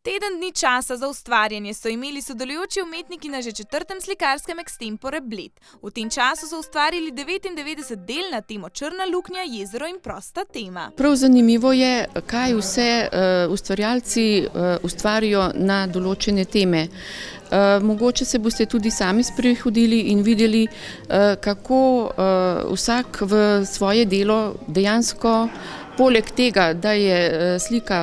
Teden dni časa za ustvarjanje so imeli sodelujoči umetniki na že 4. slikarskem Extempore Bled. V tem času so ustvarili 99 del na temo Črna luknja, jezero in prosta tema. Prav zanimivo je, kaj vse ustvarjalci ustvarijo na določene teme. Mogoče se boste tudi sami sprehodili in videli, kako vsak v svoje delo dejansko poleg tega, da je slika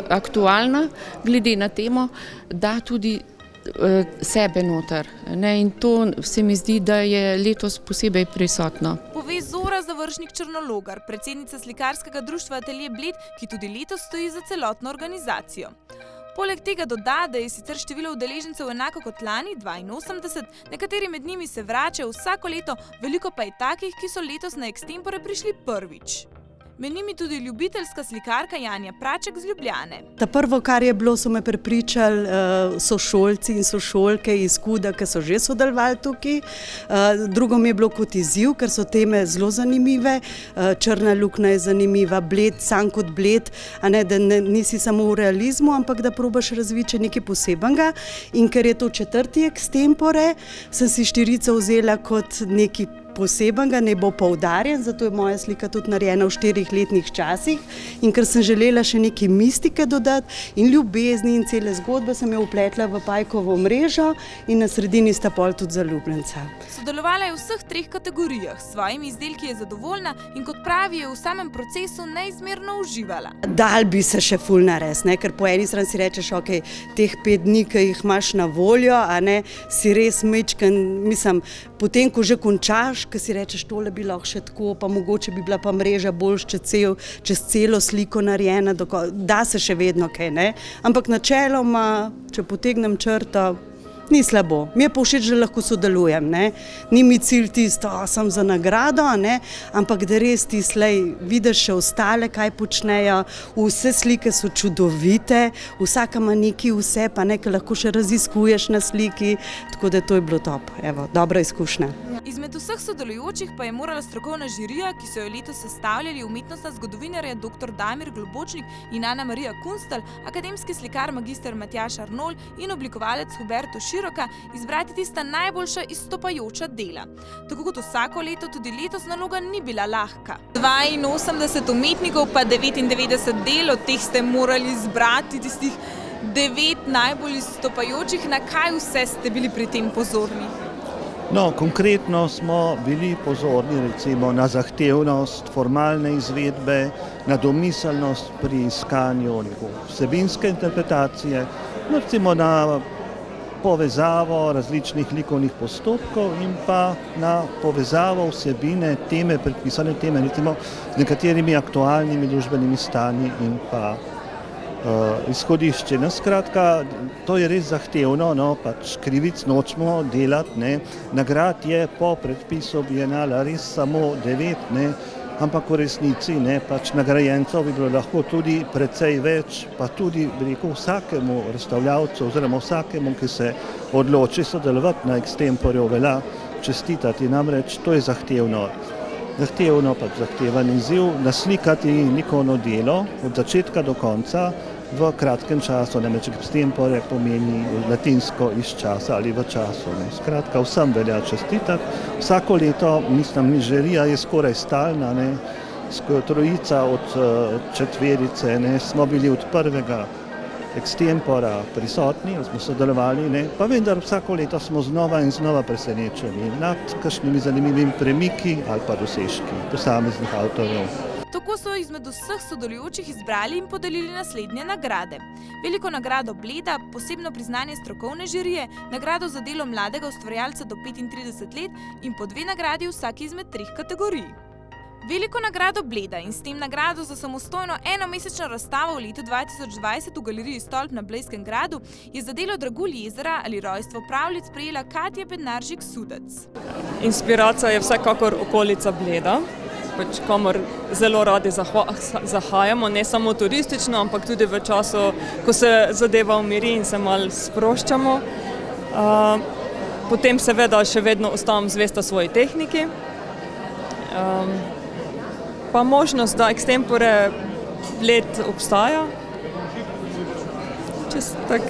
aktualna glede na temo, da tudi sebe noter. In to se mi zdi, da je letos posebej prisotno. Pove Zora Završnik Črnologar, predsednica slikarskega društva Atelje Bled, ki tudi letos stoji za celotno organizacijo. Poleg tega doda, da je sicer število udeležencev enako kot lani, 82, nekateri med njimi se vračajo vsako leto, veliko pa je takih, ki so letos na Extempore prišli prvič. Med njimi tudi ljubiteljska slikarka Janja Praček z Ljubljane. Ta prvo, kar je bilo, so me prepričali sošolci in sošolke iz KUD-a, ki so že sodelovali tukaj. Drugo mi je bilo kot izziv, ker so teme zelo zanimive. Črna luknja je zanimiva, Bled, sam kot Bled, da nisi samo v realizmu, ampak da probaš razviti nekaj posebenega. In ker je to 4. Extempore, sem si štirico vzela kot nekaj posebenega, ne bo poudarjen, zato je moja slika tudi narejena v 4 letnih časih. In ker sem želela še nekaj mistike dodati in ljubezni in cele zgodbe, sem jo vpletla v pajkovo mrežo in na sredini sta pol tudi zaljubljenca. Sodelovala je v vseh 3 kategorijah, s svojimi izdelki je zadovoljna in kot pravi, je v samem procesu neizmerno uživala. Dal bi se še ful narediti, ker po eni strani si rečeš, ok, teh 5 dni, ki jih imaš na voljo, si res mečken, mislim, potem, ko že končaš, ki si rečeš, tole bi lahko še tako, pa mogoče bi bila pa mreža bolj čez celo sliko narejena, da se še vedno kaj, ampak načeloma, če potegnem črto, ni slabo. Mi je pa všeč, da lahko sodelujem, Ni mi cilj tisto, sem za nagrado, ampak da res ti slej vidiš še ostale, kaj počnejo. Vse slike so čudovite, vsaka ima nekaj vse, pa nekaj lahko še raziskuješ na sliki, tako da to je bilo top. Evo, dobra izkušnja. Izmed vseh sodelujočih pa je morala strokovna žirija, ki so jo letos sestavljali umetnostna zgodovinarja dr. Damir Globočnik in Ana Marija Kunstelj, akademski slikar magister Matjaž Arnolj in oblikovalec Huberto Široka, izbrati tista najboljša izstopajoča dela. Tako kot vsako leto, tudi letos naloga ni bila lahka. 82 umetnikov pa 99 del, od teh ste morali izbrati tistih 9 najbolj izstopajočih. Na kaj vse ste bili pri tem pozorni? Konkretno smo bili pozorni recimo na zahtevnost formalne izvedbe, na domiselnost pri iskanju vsebinske interpretacije, recimo na povezavo različnih likovnih postopkov in pa na povezavo vsebine teme, predpisane teme, recimo z nekaterimi aktualnimi družbenimi stanji in pa izhodišče. Skratka, to je res zahtevno, pač krivic nočemo delati, Nagrad je po predpisu Bienala res samo 9, ampak v resnici, pač nagrajencev bi bilo lahko tudi precej več, pa tudi, bi rekel, vsakemu razstavljavcu oziroma vsakemu, ki se odloči sodelovati na Extemporju, velja čestitati, namreč to je zahtevno, pač zahteven izziv, naslikati likovno delo od začetka do konca v kratkem času, namreč Extempore pomeni latinsko iz časa ali v času. Skratka, vsem velja čestitati. Vsako leto, mislim, žirija je skoraj stalna, trojica od 4, smo bili od prvega Extempora prisotni, smo sodelovali, pa vendar vsako leto smo znova in znova presenečeni nad kakšnimi zanimivimi premiki ali pa dosežki posameznih avtorjev. Tako so izmed vseh sodelujočih izbrali in podelili naslednje nagrade. Veliko nagrado Bleda, posebno priznanje strokovne žirije, nagrado za delo mladega ustvarjalca do 35 let in po 2 nagradi vsaki izmed 3 kategorij. Veliko nagrado Bleda in s tem nagrado za samostojno enomesečno razstavo v letu 2020 v galeriji Stolp na Blejskem gradu je za delo Dragulj jezera ali rojstvo pravljic prejela Katja Bednaršik-Sudec. Inspiracija je vsekakor okolica Bleda, kamor zelo radi zahajamo, ne samo turistično, ampak tudi v času, ko se zadeva umiri in se malo sproščamo. Potem seveda še vedno ostajam zvesta svoji tehniki. Pa možnost, da Extempore Bled obstaja. Čist tak.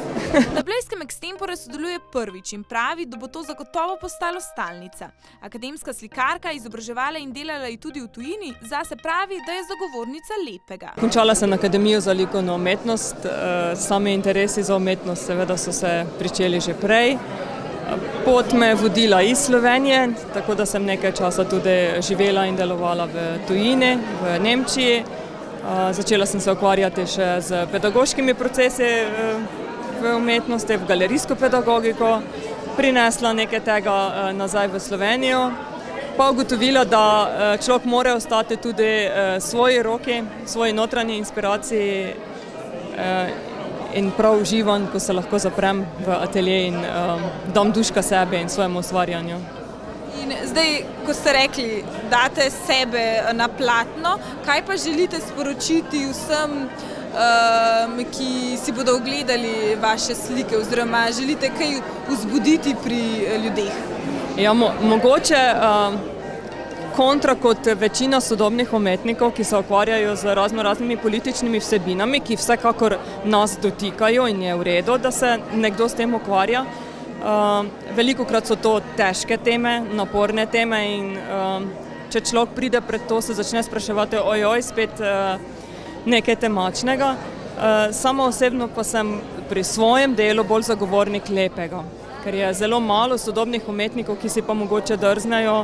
Na blejskem Extempore sodeluje prvič in pravi, da bo to zagotovo postalo stalnica. Akademska slikarka izobraževala in delala je tudi v tujini, zase pravi, da je zagovornica lepega. Končala sem Akademijo za likovno umetnost, sami interesi za umetnost seveda so se pričeli že prej. Pot me je vodila iz Slovenije, tako da sem nekaj časa tudi živela in delovala v tujini, v Nemčiji. Začela sem se ukvarjati še z pedagoškimi procesi v umetnosti, v galerijsko pedagogiko, prinesla nekaj tega nazaj v Slovenijo, pa ugotovila, da človek mora ostati tudi svoji roki, svoji notranji inspiraciji in prav uživam, ko se lahko zaprem v atelje in dam duška sebe in svojemu ustvarjanju. In zdaj, ko ste rekli, date sebe na platno, kaj pa želite sporočiti vsem, ki si bodo ogledali vaše slike, oziroma želite kaj vzbuditi pri ljudeh? Ja, mogoče kontra kot večina sodobnih umetnikov, ki se ukvarjajo z raznimi političnimi vsebinami, ki vsekakor nas dotikajo in je v redu, da se nekdo s tem ukvarja. Velikokrat so to težke teme, naporne teme in če človek pride pred to, se začne spraševati, spet nekaj temačnega. Samo osebno pa sem pri svojem delu bolj zagovornik lepega, ker je zelo malo sodobnih umetnikov, ki si pa mogoče drznejo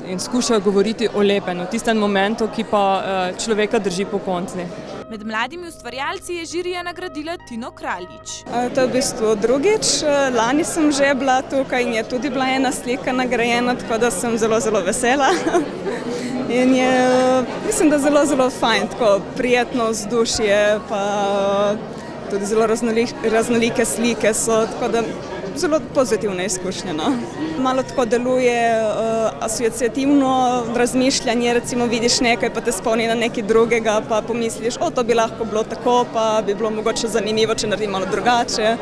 in skušajo govoriti o lepem, v tistem momentu, ki pa človeka drži pokonci. Med mladimi ustvarjalci je žirija nagradila Tino Kraljič. To je v bistvu drugič. Lani sem že bila tukaj in je tudi bila ena slika nagrajena, tako da sem zelo, zelo vesela. In je, mislim, da zelo fajn, tako prijetno vzdušje, pa tudi zelo raznolike slike so, tako da zelo pozitivna izkušnja. Malo tako deluje asociativno razmišljanje, recimo vidiš nekaj, pa te spomni na nekaj drugega, pa pomisliš, to bi lahko bilo tako, pa bi bilo mogoče zanimivo, če naredim malo drugače.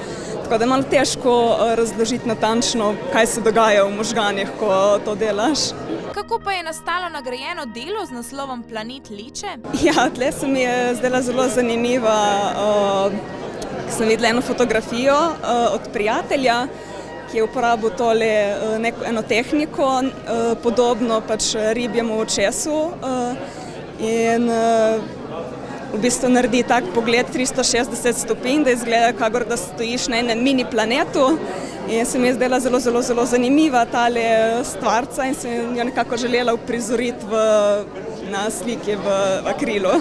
Tako da je malo težko razložiti natančno, kaj se dogaja v možganih, ko to delaš. Kako pa je nastalo nagrajeno delo z naslovom Planet Leče? Ja, tle se mi je zdela zelo zanimiva. Sem videla eno fotografijo od prijatelja, ki je uporabil eno tehniko, podobno pač ribjemu očesu in v bistvu naredi tak pogled 360 stopinj, da izgleda, kakor da stojiš na enem mini planetu. In se mi je zdela zelo zanimiva tale stvarca in sem jo nekako želela uprizoriti na sliki v akrilu.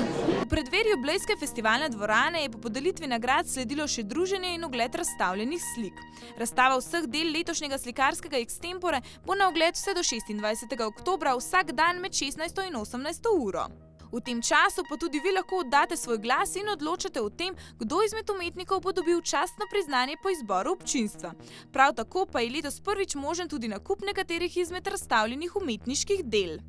V predverju blejske festivalne dvorane je po podelitvi nagrad sledilo še druženje in ogled razstavljenih slik. Razstava vseh del letošnjega slikarskega Extempore bo na ogled vse do 26. oktobra vsak dan med 16. in 18. uro. V tem času pa tudi vi lahko oddate svoj glas in odločate o tem, kdo izmed umetnikov bo dobil častno priznanje po izboru občinstva. Prav tako pa je letos prvič možen tudi nakup nekaterih izmed razstavljenih umetniških del.